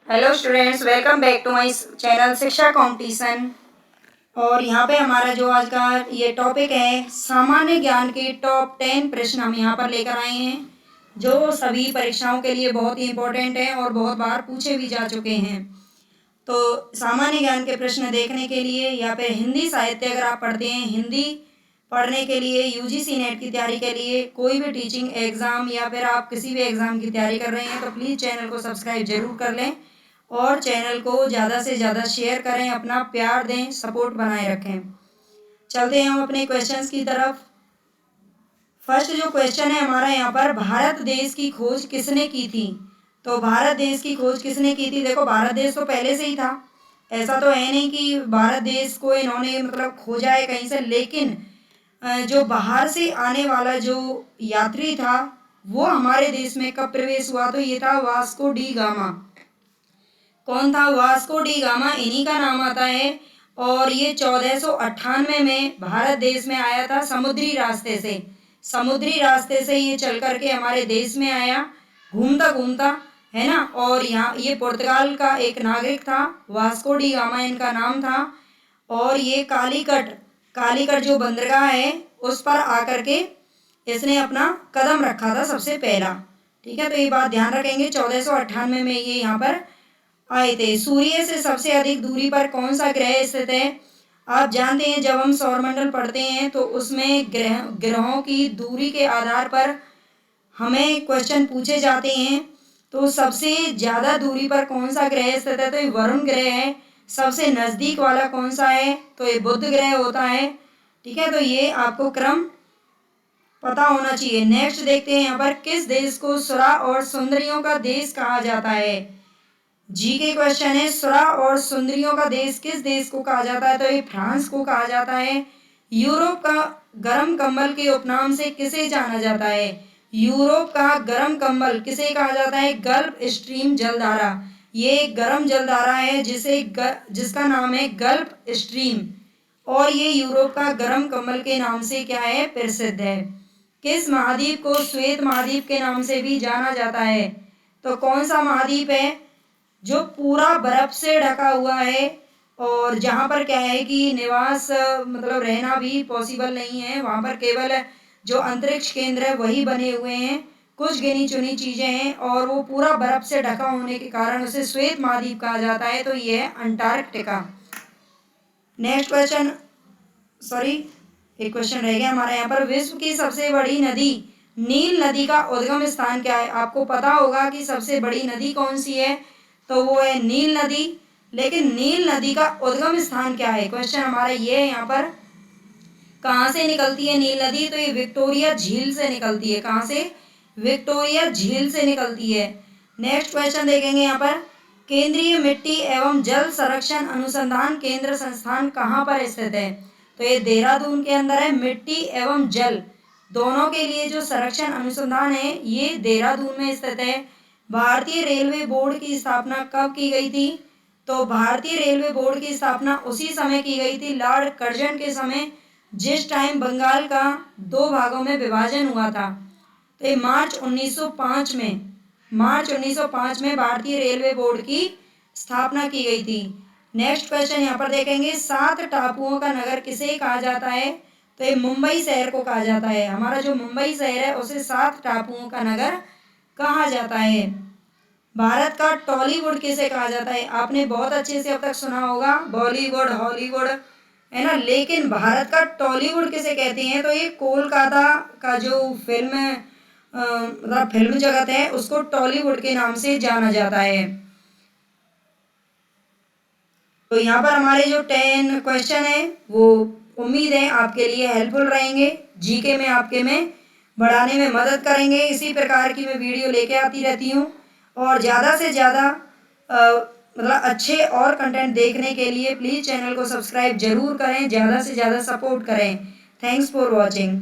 Hello students, welcome back to my channel Shiksha competition. और यहाँ पे हमारा जो आज का ये टॉपिक है, सामान्य ज्ञान के टॉप 10 प्रश्न हम यहाँ पर लेकर आए हैं, जो सभी परीक्षाओं के लिए बहुत ही इम्पोर्टेंट है और बहुत बार पूछे भी जा चुके हैं। तो सामान्य ज्ञान के प्रश्न देखने के लिए या फिर हिंदी साहित्य अगर आप पढ़ते हैं, हिंदी पढ़ने के लिए, यूजीसी नेट की तैयारी के लिए, कोई भी टीचिंग एग्ज़ाम या फिर आप किसी भी एग्ज़ाम की तैयारी कर रहे हैं, तो प्लीज़ चैनल को सब्सक्राइब जरूर कर लें और चैनल को ज़्यादा से ज़्यादा शेयर करें, अपना प्यार दें, सपोर्ट बनाए रखें। चलते हैं हम अपने क्वेश्चंस की तरफ। फर्स्ट जो क्वेश्चन है हमारा यहाँ पर, भारत देश की खोज किसने की थी? तो भारत देश की खोज किसने की थी? देखो, भारत देश तो पहले से ही था, ऐसा तो है नहीं कि भारत देश को इन्होंने मतलब खोजा है कहीं से, लेकिन जो बाहर से आने वाला जो यात्री था वो हमारे देश में कब प्रवेश हुआ? तो ये था वास्को डी गामा। कौन था? वास्को डी गामा, इन्हीं का नाम आता है। और ये 1498 में भारत देश में आया था, समुद्री रास्ते से। समुद्री रास्ते से ये चल करके हमारे देश में आया, घूमता घूमता, है ना। और यहाँ ये पुर्तगाल का एक नागरिक था, वास्को डी गामा इनका नाम था। और ये कालीकट जो बंदरगाह है उस पर आकर के इसने अपना कदम रखा था सबसे पहला। ठीक है, तो ये बात ध्यान रखेंगे। 1498 में ये यहाँ पर आए थे। सूर्य से सबसे अधिक दूरी पर कौन सा ग्रह स्थित है? आप जानते हैं, जब हम सौरमंडल पढ़ते हैं तो उसमें ग्रहों की दूरी के आधार पर हमें क्वेश्चन पूछे जाते हैं। तो सबसे ज़्यादा दूरी पर कौन सा ग्रह स्थित है? तो ये वरुण ग्रह है। सबसे नज़दीक वाला कौन सा है? तो ये बुध ग्रह होता है। ठीक है, तो ये आपको क्रम पता होना चाहिए। नेक्स्ट देखते हैं यहाँ पर, किस देश को सुरा और सुंदरियों का देश कहा जाता है? जी के क्वेश्चन है, सुरा और सुंदरियों का देश किस देश को कहा जाता है? तो ये फ्रांस को कहा जाता है। यूरोप का गर्म कंबल के उपनाम से किसे जाना जाता है? यूरोप का गर्म कंबल किसे कहा जाता है? गल्फ स्ट्रीम जलधारा। ये एक गर्म जलधारा है जिसका नाम है गल्फ स्ट्रीम, और ये यूरोप का गर्म कंबल के नाम से क्या है? प्रसिद्ध है। किस महाद्वीप को श्वेत महाद्वीप के नाम से भी जाना जाता है? तो कौन सा महाद्वीप है? जो पूरा बर्फ से ढका हुआ है और जहाँ पर क्या है कि निवास मतलब रहना भी पॉसिबल नहीं है, वहाँ पर केवल जो अंतरिक्ष केंद्र है वही बने हुए हैं, कुछ गिनी चुनी चीजें हैं, और वो पूरा बर्फ से ढका होने के कारण उसे श्वेत महाद्वीप कहा जाता है। तो ये है अंटार्कटिका। नेक्स्ट क्वेश्चन, सॉरी एक क्वेश्चन रह गया हमारा यहाँ पर, विश्व की सबसे बड़ी नदी नील नदी का उद्गम स्थान क्या है? आपको पता होगा कि सबसे बड़ी नदी कौन सी है, तो वो है नील नदी। लेकिन नील नदी का उद्गम स्थान क्या है? क्वेश्चन हमारा ये है यहाँ पर, कहाँ से निकलती है नील नदी? तो ये विक्टोरिया झील से निकलती है। कहाँ से? विक्टोरिया झील से निकलती है। नेक्स्ट क्वेश्चन देखेंगे यहाँ पर, केंद्रीय मिट्टी एवं जल संरक्षण अनुसंधान केंद्र संस्थान कहाँ पर स्थित है? तो ये देहरादून के अंदर है। मिट्टी एवं जल दोनों के लिए जो संरक्षण अनुसंधान है ये देहरादून में स्थित है। भारतीय रेलवे बोर्ड की स्थापना कब की गई थी? तो भारतीय रेलवे बोर्ड की स्थापना उसी समय की गई थी, लॉर्ड कर्जन के समय, जिस टाइम बंगाल का 2 भागों में विभाजन हुआ था। तो ये मार्च 1905 में भारतीय रेलवे बोर्ड की स्थापना की गई थी। नेक्स्ट क्वेश्चन यहाँ पर देखेंगे, 7 टापुओं का नगर किसे कहा जाता है? तो ये मुंबई शहर को कहा जाता है। हमारा जो मुंबई शहर है उसे 7 टापुओं का नगर कहा जाता है। भारत का टॉलीवुड किसे कहा जाता है? आपने बहुत अच्छे से अब तक सुना होगा बॉलीवुड, हॉलीवुड, है ना, लेकिन भारत का टॉलीवुड किसे कहते हैं? तो ये कोलकाता का जो मतलब फिल्म जगत है उसको टॉलीवुड के नाम से जाना जाता है। तो यहाँ पर हमारे जो 10 क्वेश्चन है वो उम्मीद है आपके लिए हेल्पफुल रहेंगे, जीके में आपके में बढ़ाने में मदद करेंगे। इसी प्रकार की मैं वीडियो लेके आती रहती हूँ, और ज़्यादा से ज़्यादा मतलब अच्छे और कंटेंट देखने के लिए प्लीज़ चैनल को सब्सक्राइब जरूर करें, ज़्यादा से ज़्यादा सपोर्ट करें। Thanks for watching.